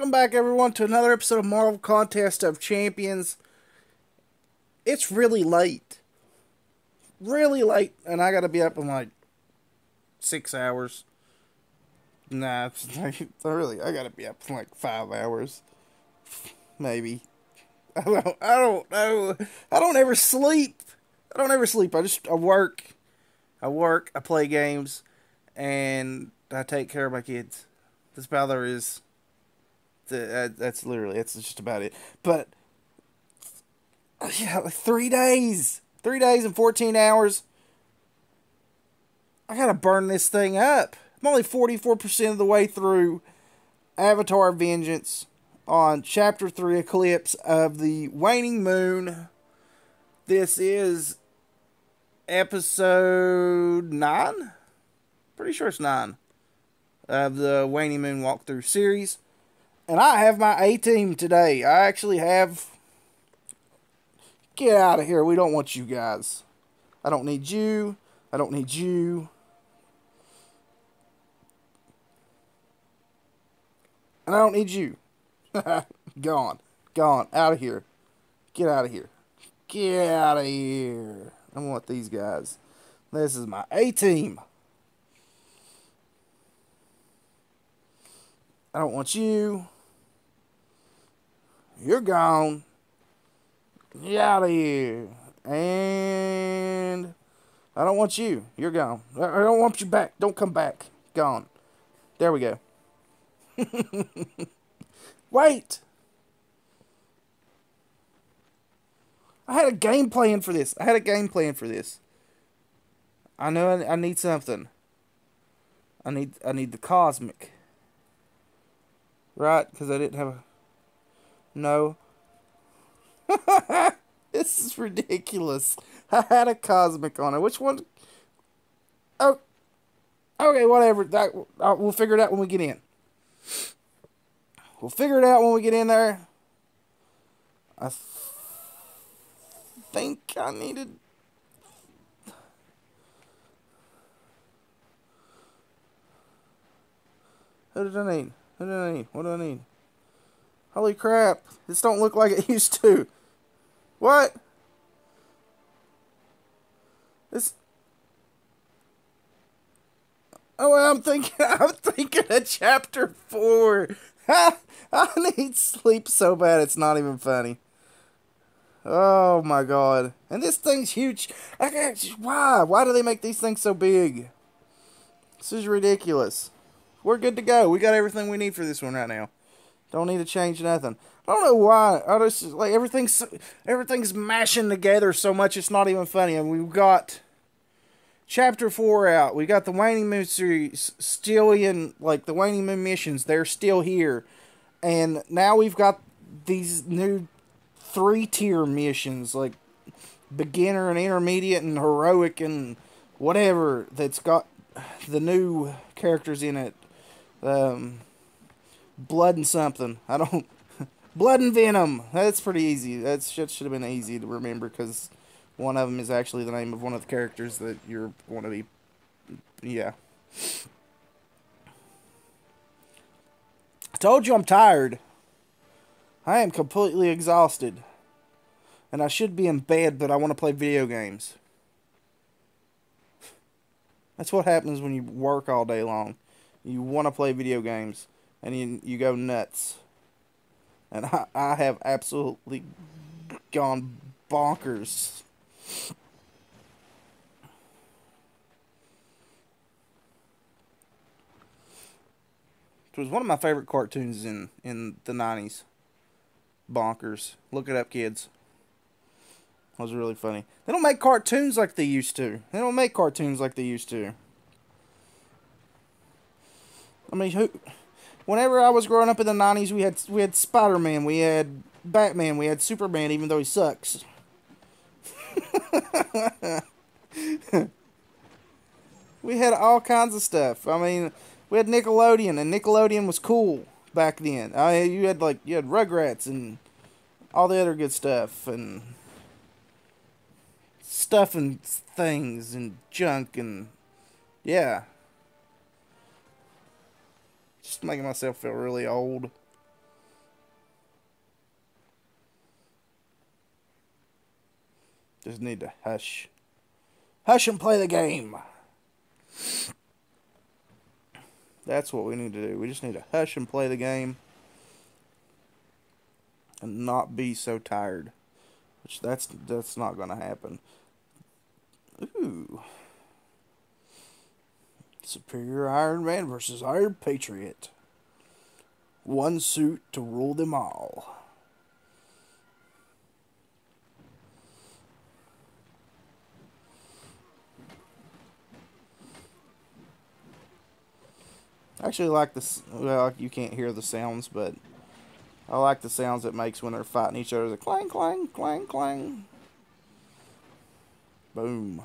Welcome back, everyone, to another episode of Marvel Contest of Champions. It's really late. Really late, and I gotta be up in like 6 hours. Nah, it's not really. I gotta be up in like 5 hours. Maybe. I don't know. I don't ever sleep. I work. I play games, and I take care of my kids. That's about all there is. That's just about it. But yeah, like 3 days, 3 days and 14 hours. I gotta burn this thing up. I'm only 44% of the way through Avatar Vengeance on Chapter 3 Eclipse of the Waning Moon. This is episode 9? Pretty sure it's 9 of the Waning Moon walkthrough series. And I have my A-team today. I actually have... Get out of here. We don't want you guys. I don't need you. I don't need you. And I don't need you. Gone. Gone. Out of here. Get out of here. Get out of here. I want these guys. This is my A-team. I don't want you. You're gone. Get out of here. And I don't want you. You're gone. I don't want you back. Don't come back. Gone. There we go. Wait. I had a game plan for this. I know I need something. I need the cosmic. Right? Because I didn't have a... No. This is ridiculous. I had a cosmic on it. Which one? Oh. Okay, whatever. We'll figure it out when we get in. We'll figure it out when we get in there. I think I needed... Who did I need? What do I need? Holy crap. This don't look like it used to. What? This... Oh, I'm thinking of chapter 4. I need sleep so bad it's not even funny. Oh my god. And this thing's huge. Why? Why do they make these things so big? This is ridiculous. We're good to go. We got everything we need for this one right now. Don't need to change nothing. I don't know why. I just, like, everything's mashing together so much it's not even funny. And we've got Chapter 4 out. We got the Waning Moon series still in, like, the Waning Moon missions. They're still here. And now we've got these new 3-tier missions, like beginner and intermediate and heroic and whatever, that's got the new characters in it. Blood and something. Blood and Venom. That's pretty easy. That should have been easy to remember because one of them is actually the name of one of the characters that you're going to be... Yeah. I told you I'm tired. I am completely exhausted. And I should be in bed, but I want to play video games. That's what happens when you work all day long. You want to play video games. And you go nuts. And I have absolutely gone bonkers. It was one of my favorite cartoons in the 90s. Bonkers. Look it up, kids. It was really funny. They don't make cartoons like they used to. I mean, whenever I was growing up in the 90s, we had Spider-Man, we had Batman, we had Superman, even though he sucks. We had all kinds of stuff. I mean, we had Nickelodeon, and Nickelodeon was cool back then. You had Rugrats and all the other good stuff, and stuff and things and junk, and yeah. Just making myself feel really old. Just need to hush. Hush and play the game. That's what we need to do. We just need to hush and play the game. And not be so tired. Which that's not going to happen. Ooh. Superior Iron Man versus Iron Patriot. One suit to rule them all. I actually like this. Well, you can't hear the sounds, but I like the sounds it makes when they're fighting each other. The clang, clang, clang, clang. Boom.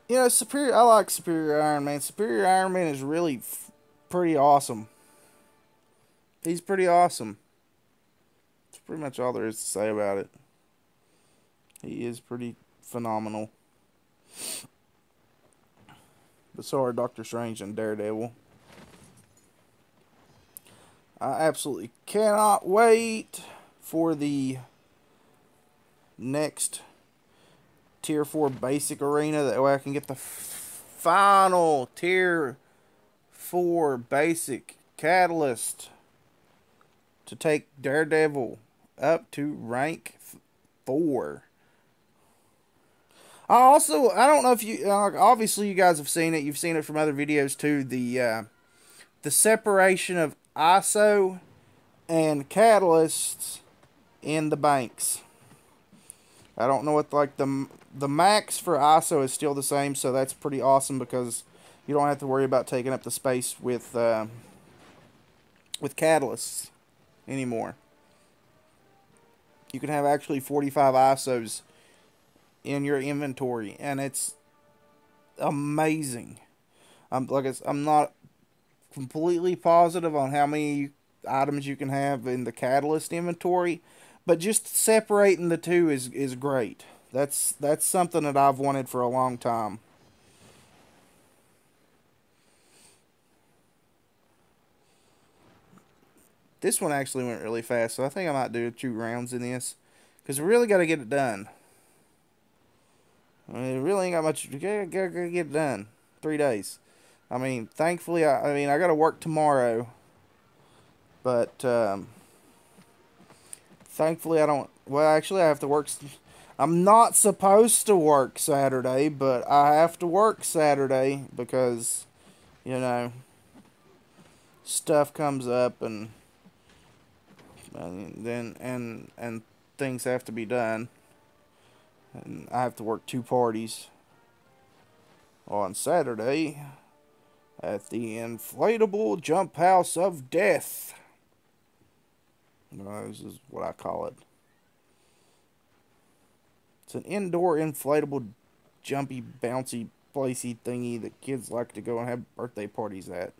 You know, Superior. I like Superior Iron Man. Superior Iron Man is really pretty awesome. He's pretty awesome. That's pretty much all there is to say about it. He is pretty phenomenal. But so are Doctor Strange and Daredevil. I absolutely cannot wait for the next Tier 4 basic arena. That way I can get the final Tier 4 basic catalyst to take Daredevil up to rank 4. I don't know if you, obviously you guys have seen it. You've seen it from other videos too. The separation of ISO and catalysts in the banks. I don't know what, like, the max for ISO is still the same, so that's pretty awesome because you don't have to worry about taking up the space with catalysts anymore. You can have actually 45 ISOs in your inventory, and it's amazing. I'm not completely positive on how many items you can have in the catalyst inventory, but just separating the two is great. That's something that I've wanted for a long time. This one actually went really fast, so I think I might do 2 rounds in this, because we really got to get it done. I mean, it really ain't got much. You gotta get it done. 3 days. I mean, thankfully, I got to work tomorrow, but thankfully I don't. Well, actually, I have to work. I'm not supposed to work Saturday, but I have to work Saturday because, you know, stuff comes up and things have to be done. And I have to work 2 parties on Saturday at the Inflatable Jump House of Death. This is what I call it. It's an indoor inflatable jumpy bouncy placey thingy that kids like to go and have birthday parties at.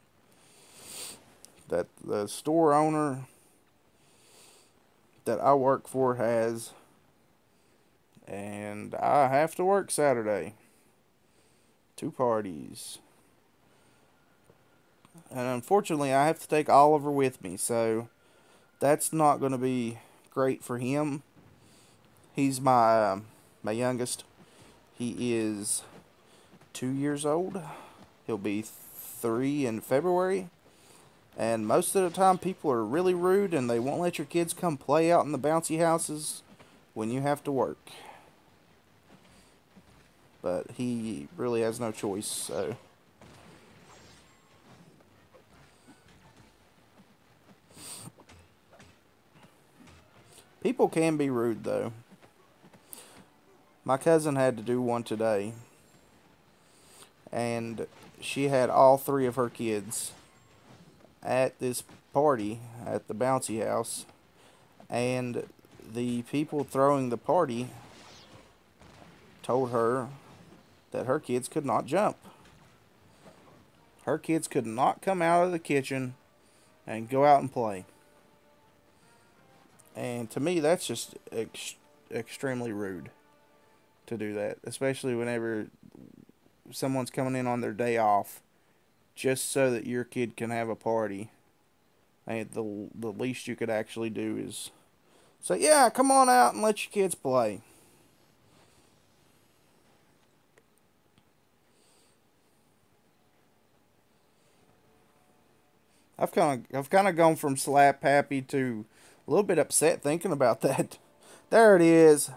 That the store owner that I work for has. And I have to work Saturday. 2 parties. And unfortunately, I have to take Oliver with me, so that's not going to be great for him. He's my youngest. He is 2 years old. He'll be 3 in February. And most of the time, people are really rude, and they won't let your kids come play out in the bouncy houses when you have to work. But he really has no choice, so. People can be rude, though. My cousin had to do one today. And she had all 3 of her kids at this party at the bouncy house. And the people throwing the party told her that her kids could not jump. Her kids could not come out of the kitchen and go out and play. And to me, that's just extremely rude to do that. Especially whenever someone's coming in on their day off just so that your kid can have a party. And the least you could actually do is So yeah, come on out and let your kids play. I've kind of gone from slap happy to a little bit upset thinking about that. There it is.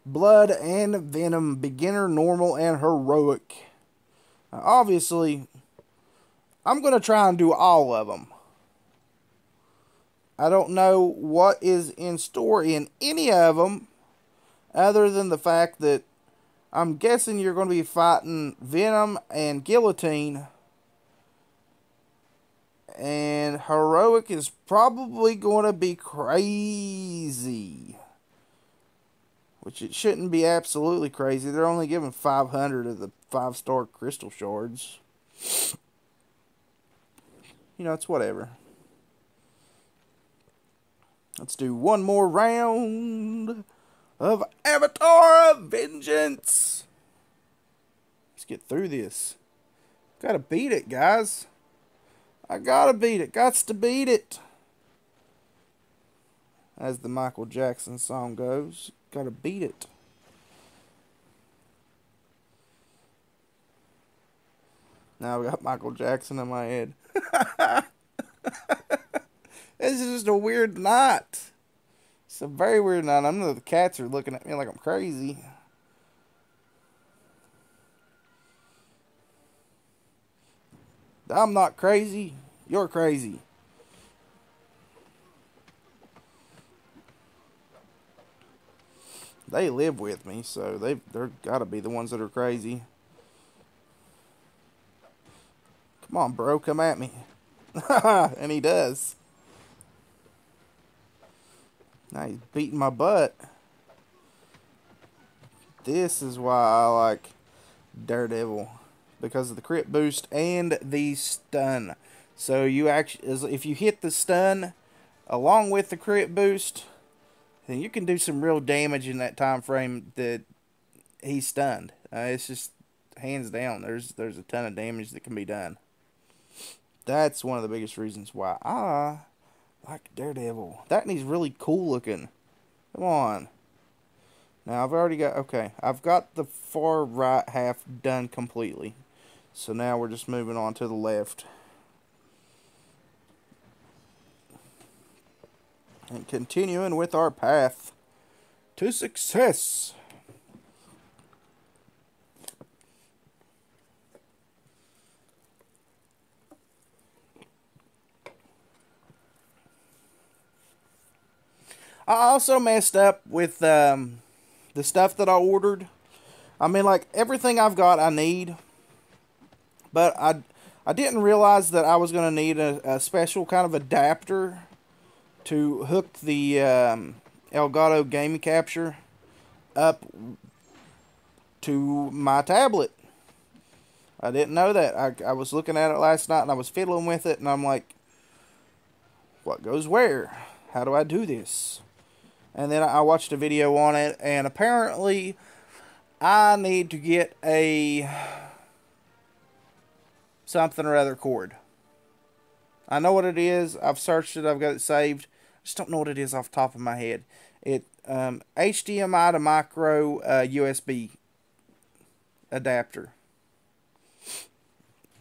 Blood and Venom, beginner, normal, and heroic. Now, obviously, I'm going to try and do all of them. I don't know what is in store in any of them, other than the fact that I'm guessing you're going to be fighting Venom and Guillotine. And heroic is probably going to be crazy. Which it shouldn't be absolutely crazy. They're only giving 500 of the 5-star crystal shards. You know, it's whatever. Let's do one more round of Avatar of Vengeance. Let's get through this. Gotta beat it, guys. I gotta beat it. Gots to beat it. As the Michael Jackson song goes. Gotta beat it. Now we got Michael Jackson in my head. This is just a weird night. It's a very weird night. I know the cats are looking at me like I'm crazy. I'm not crazy. You're crazy. They live with me, so they're gotta be the ones that are crazy. Come on, bro, come at me. And he does. Now he's beating my butt. This is why I like Daredevil. Because of the crit boost and the stun. So you actually, if you hit the stun along with the crit boost, then you can do some real damage in that time frame that he's stunned. It's just hands down. There's a ton of damage that can be done. That's one of the biggest reasons why I like Daredevil. That and he's really cool looking. Come on. Now I've already got, okay, I've got the far right half done completely. So now we're just moving on to the left. And continuing with our path to success. I also messed up with the stuff that I ordered. I mean, like, everything I've got I need. But I didn't realize that I was going to need a special kind of adapter to hook the Elgato Game Capture up to my tablet. I didn't know that. I was looking at it last night and I was fiddling with it and I'm like, what goes where? How do I do this? And then I watched a video on it and apparently I need to get a something or other cord. I know what it is. I've searched it. I've got it saved. I just don't know what it is off the top of my head. It HDMI to micro USB adapter.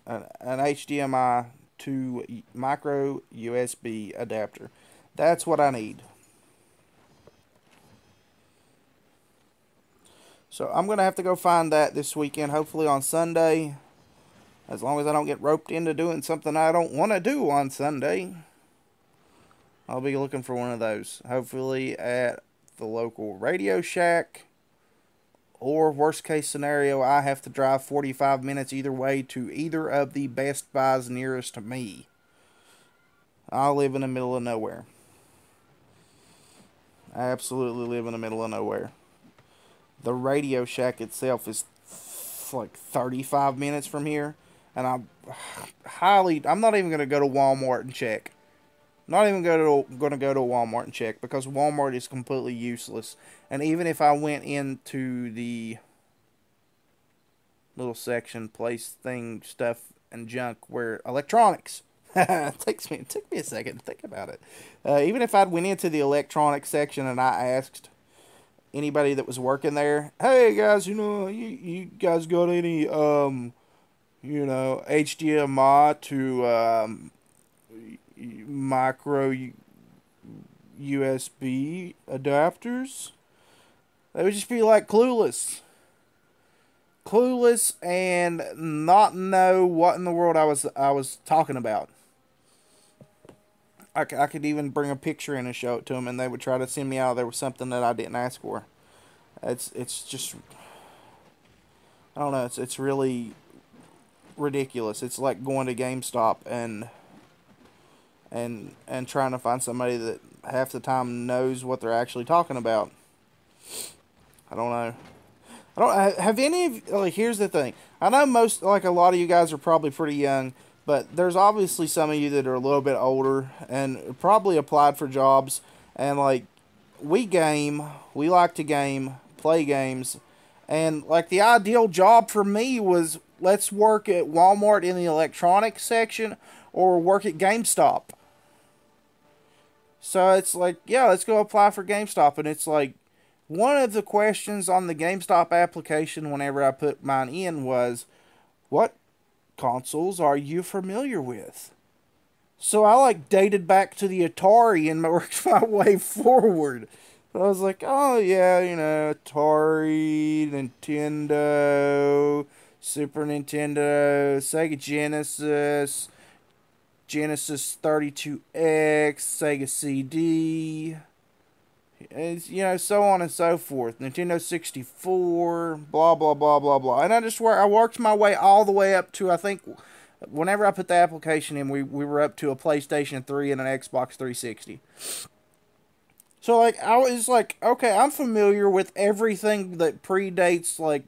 An HDMI to micro USB adapter. That's what I need. So I'm going to have to go find that this weekend, hopefully on Sunday. As long as I don't get roped into doing something I don't want to do on Sunday. I'll be looking for one of those. Hopefully at the local Radio Shack. Or worst case scenario, I have to drive 45 minutes either way to either of the Best Buys nearest to me. I live in the middle of nowhere. I absolutely live in the middle of nowhere. The Radio Shack itself is like 35 minutes from here. And I'm not even going to go to Walmart and check. Not even going to go to Walmart and check. Because Walmart is completely useless. And even if I went into the little section, place, thing, stuff, and junk, where electronics. It took me a second to think about it. Even if I'd went into the electronics section and I asked anybody that was working there, hey guys, you guys got any HDMI to micro USB adapters? They would just be like clueless and not know what in the world I was talking about. I could even bring a picture in and show it to them, and they would try to send me out there with something that I didn't ask for. It's just, I don't know. It's really ridiculous. It's like going to GameStop and trying to find somebody that half the time knows what they're actually talking about. I don't know. I don't have any of, like, here's the thing. I know most, like, a lot of you guys are probably pretty young, but there's obviously some of you that are a little bit older and probably applied for jobs, and like, we like to game, play games, and like the ideal job for me was, let's work at Walmart in the electronics section or work at GameStop. So it's like, yeah, let's go apply for GameStop, and it's like, one of the questions on the GameStop application whenever I put mine in was, what consoles are you familiar with? So I like dated back to the Atari and worked my way forward. I was like, oh yeah, Atari, Nintendo, Super Nintendo, Sega Genesis, Genesis 32X, Sega CD, and, so on and so forth. Nintendo 64, blah, blah, blah, blah, blah. And I worked my way all the way up to, I think, whenever I put the application in, we were up to a PlayStation 3 and an Xbox 360. So, like, I was like, okay, I'm familiar with everything that predates, like,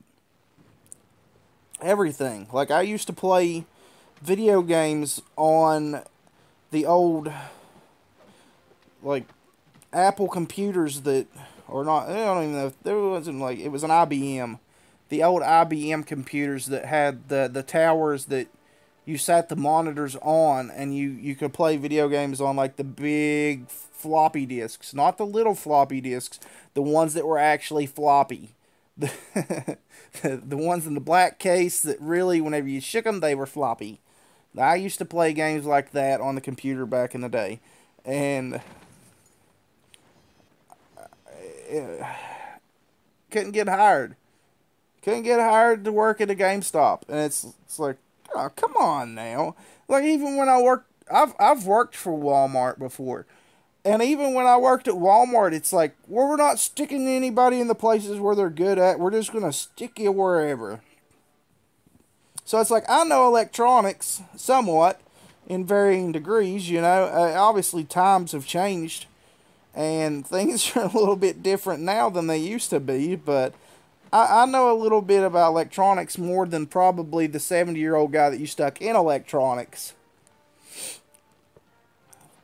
everything. Like, I used to play video games on the old, like, Apple computers that, or not, I don't even know, there wasn't, like, it was an IBM. The old IBM computers that had the towers that you sat the monitors on, and you could play video games on, like, the big floppy disks. Not the little floppy disks, the ones that were actually floppy. The ones in the black case that really, whenever you shook them, they were floppy. I used to play games like that on the computer back in the day. And couldn't get hired. Couldn't get hired to work at a GameStop. And it's like, oh, come on now. Like, even when I worked, I've worked for Walmart before. And even when I worked at Walmart, it's like, well, we're not sticking anybody in the places where they're good at. We're just going to stick you wherever. So it's like, I know electronics somewhat in varying degrees, obviously times have changed and things are a little bit different now than they used to be, but I know a little bit about electronics more than probably the 70-year-old guy that you stuck in electronics.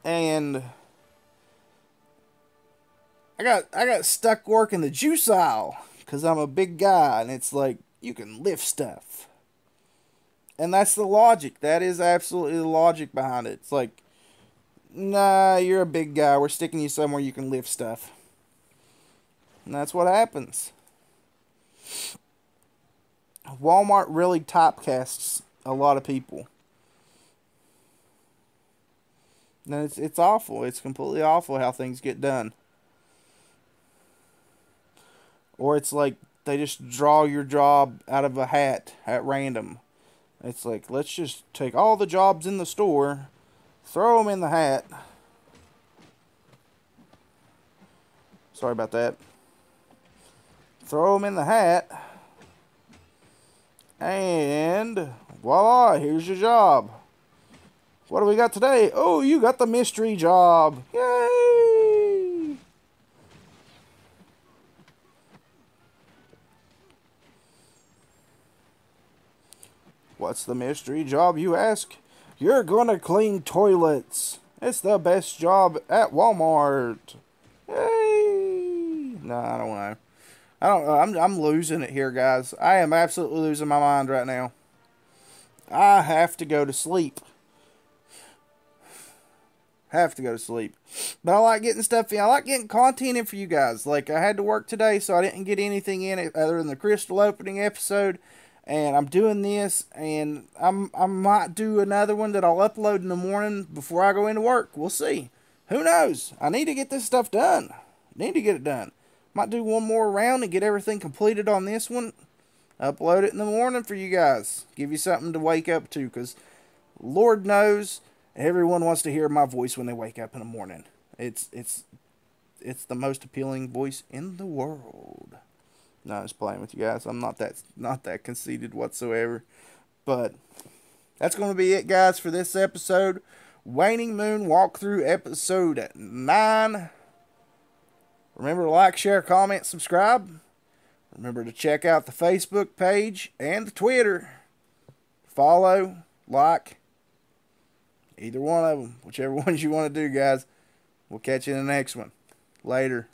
And I got stuck working the juice aisle because I'm a big guy, and it's like, you can lift stuff. And that's the logic. That is absolutely the logic behind it. It's like, nah, you're a big guy. We're sticking you somewhere you can lift stuff. And that's what happens. Walmart really typecasts a lot of people. And it's awful. It's completely awful how things get done. Or it's like they just draw your job out of a hat at random. It's like, let's just take all the jobs in the store, throw them in the hat. Sorry about that. Throw them in the hat. And voila, here's your job. What do we got today? Oh, you got the mystery job. Yay! What's the mystery job, you ask? You're gonna clean toilets. It's the best job at Walmart. Yay! Nah, I don't know. I don't know. I'm losing it here, guys. I am absolutely losing my mind right now. I have to go to sleep. Have to go to sleep. But I like getting stuff in. I like getting content in for you guys. Like, I had to work today, so I didn't get anything in it other than the crystal opening episode. And I'm doing this, and I might do another one that I'll upload in the morning before I go into work. We'll see. Who knows? I need to get this stuff done. Need to get it done. Might do one more round and get everything completed on this one. Upload it in the morning for you guys. Give you something to wake up to, because Lord knows everyone wants to hear my voice when they wake up in the morning. It's the most appealing voice in the world. No, I'm just playing with you guys. I'm not that conceited whatsoever. But that's going to be it, guys, for this episode. Waning Moon Walkthrough episode 9. Remember to like, share, comment, subscribe. Remember to check out the Facebook page and the Twitter. Follow, like, either one of them. Whichever ones you want to do, guys. We'll catch you in the next one. Later.